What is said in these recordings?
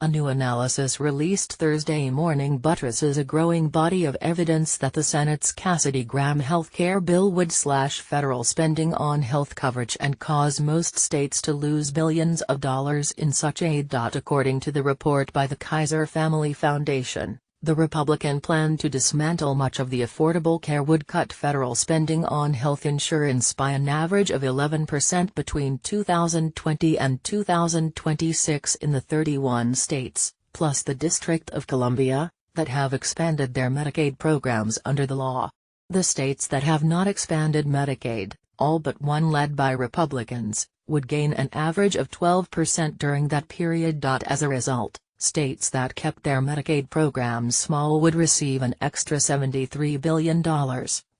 A new analysis released Thursday morning buttresses a growing body of evidence that the Senate's Cassidy-Graham healthcare bill would slash federal spending on health coverage and cause most states to lose billions of dollars in such aid. According to the report by the Kaiser Family Foundation, the Republican plan to dismantle much of the Affordable Care would cut federal spending on health insurance by an average of 11% between 2020 and 2026 in the 31 states, plus the District of Columbia, that have expanded their Medicaid programs under the law. The states that have not expanded Medicaid, all but one led by Republicans, would gain an average of 12% during that period. As a result, states that kept their Medicaid programs small would receive an extra $73 billion,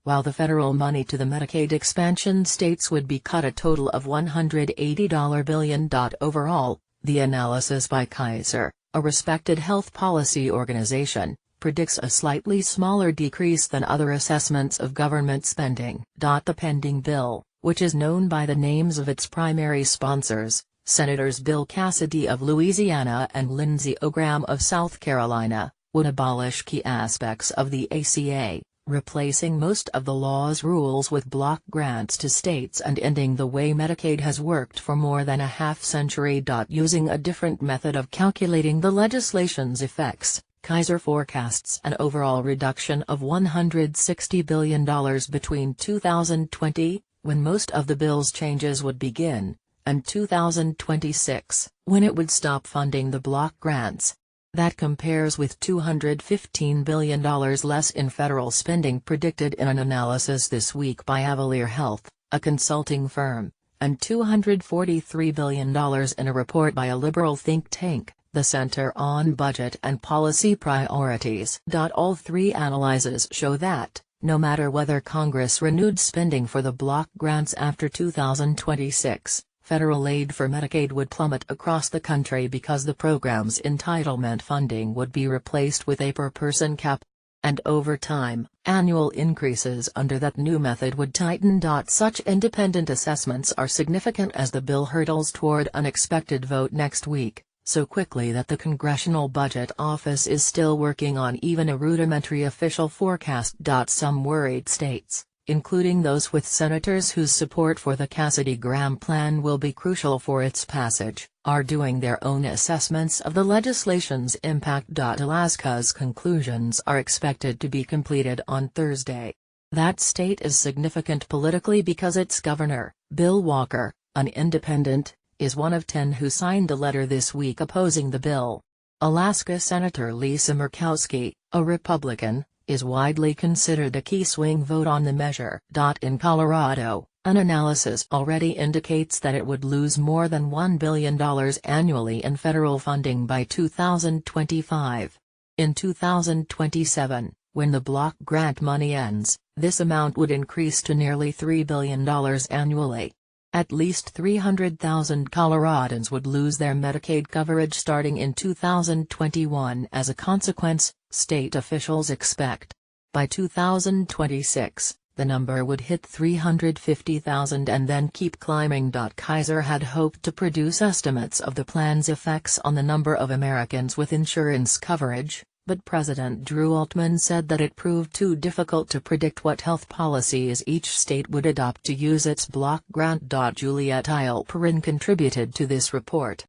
while the federal money to the Medicaid expansion states would be cut a total of $180 billion. Overall, the analysis by Kaiser, a respected health policy organization, predicts a slightly smaller decrease than other assessments of government spending. The pending bill, which is known by the names of its primary sponsors, Senators Bill Cassidy of Louisiana and Lindsey Graham of South Carolina, would abolish key aspects of the ACA, replacing most of the law's rules with block grants to states and ending the way Medicaid has worked for more than a half-century. Using a different method of calculating the legislation's effects, Kaiser forecasts an overall reduction of $160 billion between 2020, when most of the bill's changes would begin, and 2026, when it would stop funding the block grants. That compares with $215 billion less in federal spending predicted in an analysis this week by Avalere Health, a consulting firm, and $243 billion in a report by a liberal think tank, the Center on Budget and Policy Priorities. All three analyses show that, no matter whether Congress renewed spending for the block grants after 2026, federal aid for Medicaid would plummet across the country because the program's entitlement funding would be replaced with a per-person cap. And over time, annual increases under that new method would tighten. Such independent assessments are significant as the bill hurtles toward an expected vote next week, so quickly that the Congressional Budget Office is still working on even a rudimentary official forecast. Some worried states, including those with senators whose support for the Cassidy-Graham plan will be crucial for its passage, are doing their own assessments of the legislation's impact. Alaska's conclusions are expected to be completed on Thursday. That state is significant politically because its governor, Bill Walker, an independent, is one of 10 who signed a letter this week opposing the bill. Alaska Senator Lisa Murkowski, a Republican, is widely considered a key swing vote on the measure. In Colorado, an analysis already indicates that it would lose more than $1 billion annually in federal funding by 2025. In 2027, when the block grant money ends, this amount would increase to nearly $3 billion annually. At least 300,000 Coloradans would lose their Medicaid coverage starting in 2021 as a consequence, state officials expect. By 2026, the number would hit 350,000 and then keep climbing. Kaiser had hoped to produce estimates of the plan's effects on the number of Americans with insurance coverage, but President Drew Altman said that it proved too difficult to predict what health policies each state would adopt to use its block grant. Juliet Eilperin contributed to this report.